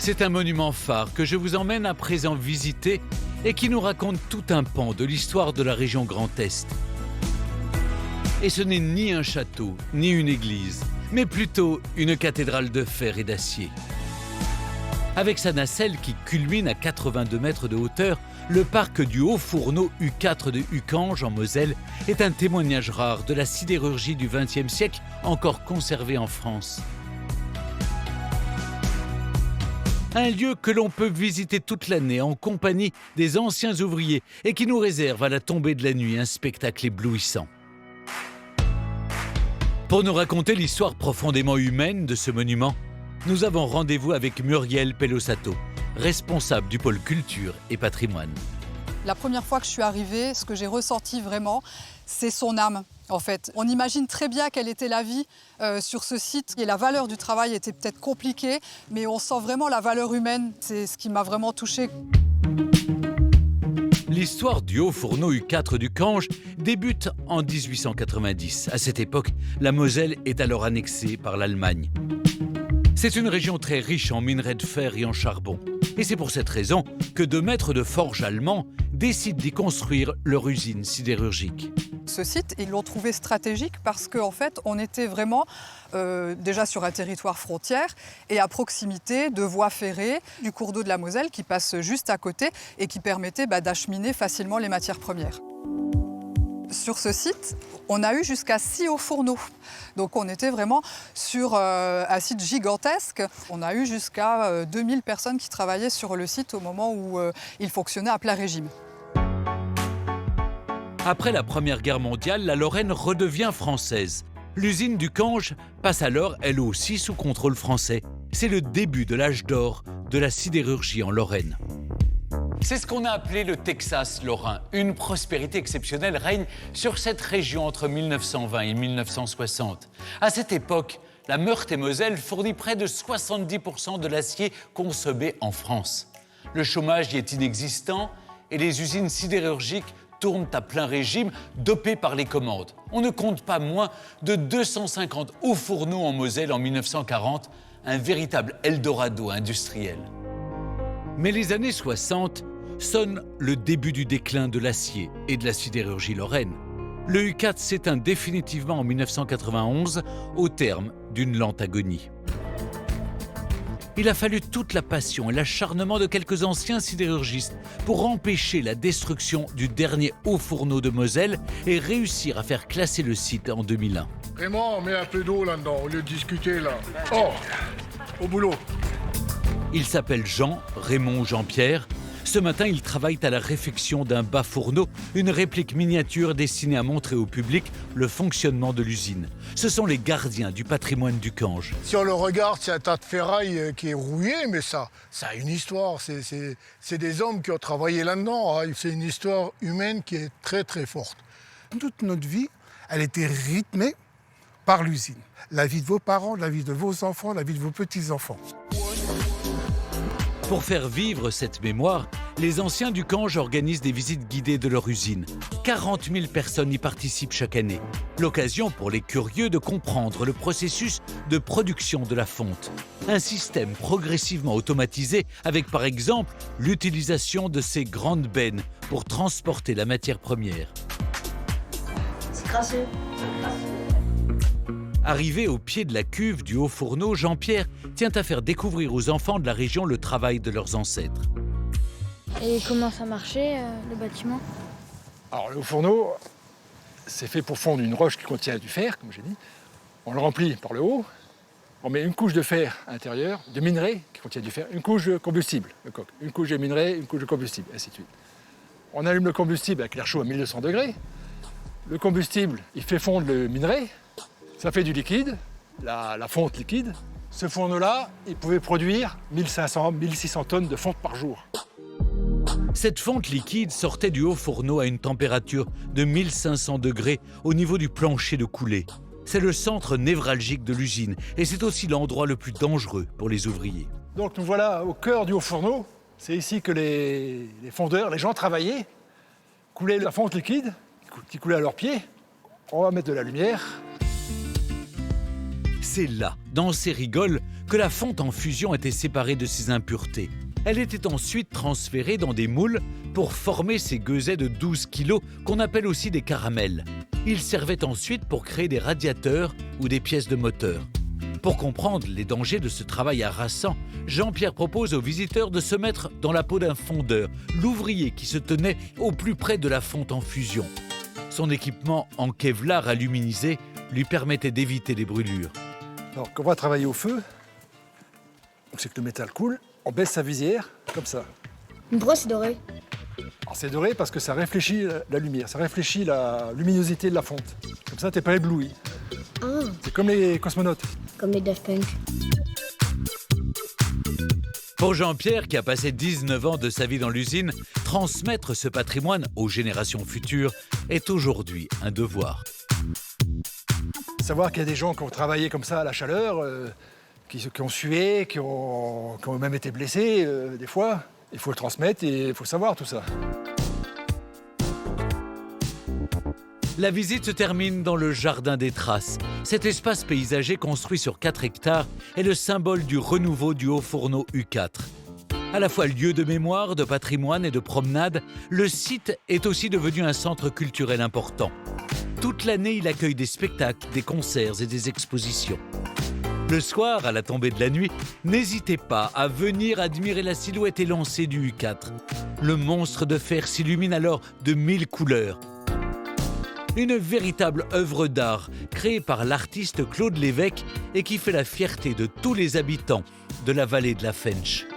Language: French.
C'est un monument phare que je vous emmène à présent visiter et qui nous raconte tout un pan de l'histoire de la région Grand Est. Et ce n'est ni un château, ni une église, mais plutôt une cathédrale de fer et d'acier. Avec sa nacelle qui culmine à 82 mètres de hauteur, le parc du Haut-Fourneau U4 de Uckange en Moselle est un témoignage rare de la sidérurgie du XXe siècle encore conservée en France. Un lieu que l'on peut visiter toute l'année en compagnie des anciens ouvriers et qui nous réserve à la tombée de la nuit un spectacle éblouissant. Pour nous raconter l'histoire profondément humaine de ce monument, nous avons rendez-vous avec Muriel Pelossato, responsable du pôle culture et patrimoine. La première fois que je suis arrivée, ce que j'ai ressenti vraiment, c'est son âme. En fait, on imagine très bien quelle était la vie sur ce site. Et la valeur du travail était peut-être compliquée, mais on sent vraiment la valeur humaine. C'est ce qui m'a vraiment touchée. L'histoire du Haut-Fourneau U4 d'Uckange débute en 1890. À cette époque, la Moselle est alors annexée par l'Allemagne. C'est une région très riche en minerais de fer et en charbon. Et c'est pour cette raison que deux maîtres de forge allemands décident d'y construire leur usine sidérurgique. Ce site, ils l'ont trouvé stratégique parce qu'en fait, on était vraiment déjà sur un territoire frontière et à proximité de voies ferrées du cours d'eau de la Moselle qui passe juste à côté et qui permettait d'acheminer facilement les matières premières. Sur ce site, on a eu jusqu'à 6 hauts-fourneaux. Donc on était vraiment sur un site gigantesque. On a eu jusqu'à 2000 personnes qui travaillaient sur le site au moment où il fonctionnait à plein régime. Après la Première Guerre mondiale, la Lorraine redevient française. L'usine d'Uckange passe alors, elle aussi, sous contrôle français. C'est le début de l'âge d'or de la sidérurgie en Lorraine. C'est ce qu'on a appelé le Texas lorrain. Une prospérité exceptionnelle règne sur cette région entre 1920 et 1960. À cette époque, la Meurthe-et-Moselle fournit près de 70% de l'acier consommé en France. Le chômage y est inexistant et les usines sidérurgiques tournent à plein régime, dopées par les commandes. On ne compte pas moins de 250 hauts fourneaux en Moselle en 1940, un véritable Eldorado industriel. Mais les années 60 sonnent le début du déclin de l'acier et de la sidérurgie lorraine. Le U4 s'éteint définitivement en 1991 au terme d'une lente agonie. Il a fallu toute la passion et l'acharnement de quelques anciens sidérurgistes pour empêcher la destruction du dernier haut fourneau de Moselle et réussir à faire classer le site en 2001. Raymond, mets un peu d'eau là-dedans, au lieu de discuter là. Oh, au boulot. Il s'appelle Jean, Raymond ou Jean-Pierre. Ce matin, ils travaillent à la réfection d'un bas fourneau, une réplique miniature destinée à montrer au public le fonctionnement de l'usine. Ce sont les gardiens du patrimoine d'Uckange. Si on le regarde, c'est un tas de ferraille qui est rouillé, mais ça a une histoire. C'est des hommes qui ont travaillé là-dedans. C'est une histoire humaine qui est très, très forte. Toute notre vie, elle était rythmée par l'usine. La vie de vos parents, la vie de vos enfants, la vie de vos petits-enfants. Pour faire vivre cette mémoire, les anciens d'Uckange organisent des visites guidées de leur usine. 40 000 personnes y participent chaque année. L'occasion pour les curieux de comprendre le processus de production de la fonte. Un système progressivement automatisé avec par exemple l'utilisation de ces grandes bennes pour transporter la matière première. C'est crasseux. Arrivé au pied de la cuve du Haut-Fourneau, Jean-Pierre tient à faire découvrir aux enfants de la région le travail de leurs ancêtres. Et comment ça marchait, le bâtiment? Alors, le fourneau, c'est fait pour fondre une roche qui contient du fer, comme j'ai dit. On le remplit par le haut. On met une couche de fer à l'intérieur, de minerai qui contient du fer, une couche de combustible, le coq, une couche de minerai, une couche de combustible, ainsi de suite. On allume le combustible avec l'air chaud à 1200 degrés. Le combustible, il fait fondre le minerai. Ça fait du liquide, la fonte liquide. Ce fourneau-là, il pouvait produire 1500, 1600 tonnes de fonte par jour. Cette fonte liquide sortait du haut fourneau à une température de 1500 degrés au niveau du plancher de coulée. C'est le centre névralgique de l'usine et c'est aussi l'endroit le plus dangereux pour les ouvriers. Donc nous voilà au cœur du haut fourneau. C'est ici que les fondeurs, les gens travaillaient, coulaient la fonte liquide qui coulait à leurs pieds. On va mettre de la lumière. C'est là, dans ces rigoles, que la fonte en fusion était séparée de ses impuretés. Elle était ensuite transférée dans des moules pour former ces gueusets de 12 kilos qu'on appelle aussi des caramels. Ils servaient ensuite pour créer des radiateurs ou des pièces de moteur. Pour comprendre les dangers de ce travail harassant, Jean-Pierre propose aux visiteurs de se mettre dans la peau d'un fondeur, l'ouvrier qui se tenait au plus près de la fonte en fusion. Son équipement en Kevlar aluminisé lui permettait d'éviter les brûlures. Alors, quand on va travailler au feu, c'est que le métal coule, on baisse sa visière, comme ça. Pourquoi c'est doré? Alors, c'est doré parce que ça réfléchit la lumière, ça réfléchit la luminosité de la fonte. Comme ça, t'es pas ébloui. Ah, C'est comme les cosmonautes. comme les Daft Punk. Pour Jean-Pierre, qui a passé 19 ans de sa vie dans l'usine, transmettre ce patrimoine aux générations futures est aujourd'hui un devoir. Savoir qu'il y a des gens qui ont travaillé comme ça à la chaleur, qui ont sué, qui ont même été blessés, des fois. Il faut le transmettre et il faut savoir tout ça. La visite se termine dans le Jardin des Traces. Cet espace paysager construit sur 4 hectares est le symbole du renouveau du Haut-Fourneau U4. À la fois lieu de mémoire, de patrimoine et de promenade, le site est aussi devenu un centre culturel important. Toute l'année, il accueille des spectacles, des concerts et des expositions. Le soir, à la tombée de la nuit, n'hésitez pas à venir admirer la silhouette élancée du U4. Le monstre de fer s'illumine alors de 1000 couleurs. Une véritable œuvre d'art créée par l'artiste Claude Lévesque et qui fait la fierté de tous les habitants de la vallée de la Fensch.